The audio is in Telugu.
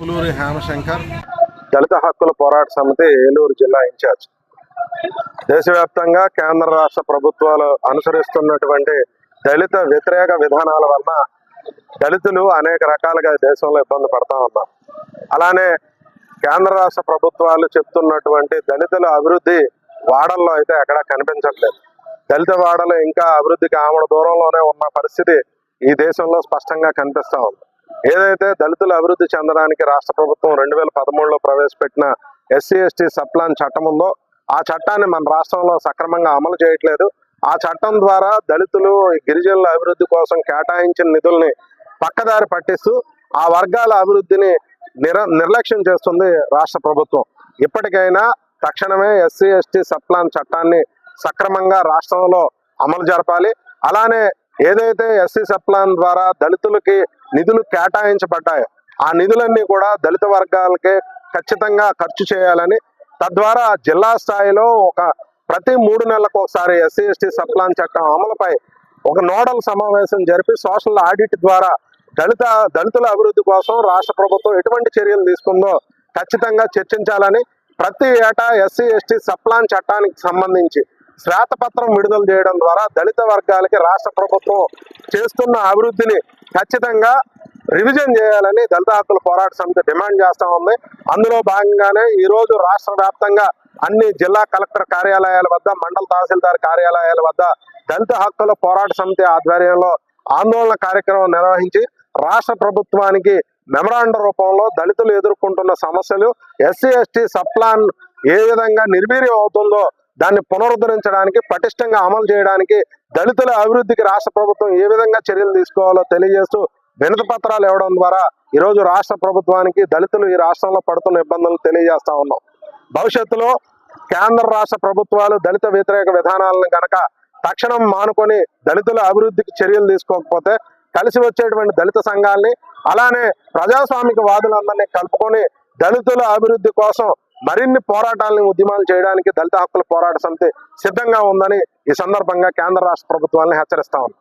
పులూరి హేమశంకర్, దళిత హక్కుల పోరాట సమితి ఏలూరు జిల్లా ఇన్ఛార్జ్. దేశవ్యాప్తంగా కేంద్ర రాష్ట్ర ప్రభుత్వాలు అనుసరిస్తున్నటువంటి దళిత వ్యతిరేక విధానాల వలన దళితులు అనేక రకాలుగా దేశంలో ఇబ్బంది పడతా ఉన్నారు. అలానే కేంద్ర రాష్ట్ర ప్రభుత్వాలు చెప్తున్నటువంటి దళితుల అభివృద్ధి వాడల్లో అయితే ఎక్కడా కనిపించట్లేదు. దళిత వాడలు ఇంకా అభివృద్ధికి ఆమడ దూరంలోనే ఉన్న పరిస్థితి ఈ దేశంలో స్పష్టంగా కనిపిస్తా ఉంది. ఏదైతే దళితులు అభివృద్ధి చెందడానికి రాష్ట్ర ప్రభుత్వం 2013లో ప్రవేశపెట్టిన SC/ST సప్లాన్ చట్టం ఉందో ఆ చట్టాన్ని మన రాష్ట్రంలో సక్రమంగా అమలు చేయట్లేదు. ఆ చట్టం ద్వారా దళితులు గిరిజనుల అభివృద్ధి కోసం కేటాయించిన నిధుల్ని పక్కదారి పట్టిస్తూ ఆ వర్గాల అభివృద్ధిని నిర్లక్ష్యం చేస్తుంది రాష్ట్ర ప్రభుత్వం. ఇప్పటికైనా తక్షణమే SC/ST సప్లాన్ చట్టాన్ని సక్రమంగా రాష్ట్రంలో అమలు జరపాలి. అలానే ఏదైతే SC సప్లాన్ ద్వారా దళితులకి నిధులు కేటాయించబడ్డాయో ఆ నిధులన్నీ కూడా దళిత వర్గాలకే ఖచ్చితంగా ఖర్చు చేయాలని, తద్వారా జిల్లా స్థాయిలో ప్రతి 3 నెలలకు ఒకసారి SC/ST సప్లాన్ చట్టం అమలుపై ఒక నోడల్ సమావేశం జరిపి సోషల్ ఆడిట్ ద్వారా దళితుల అభివృద్ధి కోసం రాష్ట్ర ప్రభుత్వం ఎటువంటి చర్యలు తీసుకుందో ఖచ్చితంగా చర్చించాలని, ప్రతి ఏటా SC/ST సప్లాన్ చట్టానికి సంబంధించి శ్వేతపత్రం విడుదల చేయడం ద్వారా దళిత వర్గాలకి రాష్ట్ర ప్రభుత్వం చేస్తున్న అభివృద్ధిని ఖచ్చితంగా రివిజన్ చేయాలని దళిత హక్కుల పోరాట సమితి డిమాండ్ చేస్తా ఉంది. అందులో భాగంగానే ఈరోజు రాష్ట్ర వ్యాప్తంగా అన్ని జిల్లా కలెక్టర్ కార్యాలయాల వద్ద, మండల తహసీల్దార్ కార్యాలయాల వద్ద దళిత హక్కుల పోరాట సమితి ఆధ్వర్యంలో ఆందోళన కార్యక్రమం నిర్వహించి రాష్ట్ర ప్రభుత్వానికి మెమరాండం రూపంలో దళితులు ఎదుర్కొంటున్న సమస్యలు, SC/ST సప్లాన్ ఏ విధంగా నిర్వీర్యం అవుతుందో దాన్ని పునరుద్ధరించడానికి, పటిష్టంగా అమలు చేయడానికి, దళితుల అభివృద్ధికి రాష్ట్ర ప్రభుత్వం ఏ విధంగా చర్యలు తీసుకోవాలో తెలియజేస్తూ వినతి పత్రాలు ఇవ్వడం ద్వారా ఈరోజు రాష్ట్ర ప్రభుత్వానికి దళితులు ఈ రాష్ట్రంలో పడుతున్న ఇబ్బందులు తెలియజేస్తా ఉన్నాం. భవిష్యత్తులో కేంద్ర రాష్ట్ర ప్రభుత్వాలు దళిత వ్యతిరేక విధానాలను గనక తక్షణం మానుకొని దళితుల అభివృద్ధికి చర్యలు తీసుకోకపోతే కలిసి వచ్చేటువంటి దళిత సంఘాలని, అలానే ప్రజాస్వామిక వాదులందరినీ కలుపుకొని దళితుల అభివృద్ధి కోసం మరిన్ని పోరాటాలను, ఉద్యమాలు చేయడానికి దళిత హక్కుల పోరాట సమితి సిద్ధంగా ఉందని ఈ సందర్భంగా కేంద్ర రాష్ట్ర ప్రభుత్వాలను హెచ్చరిస్తా ఉంది.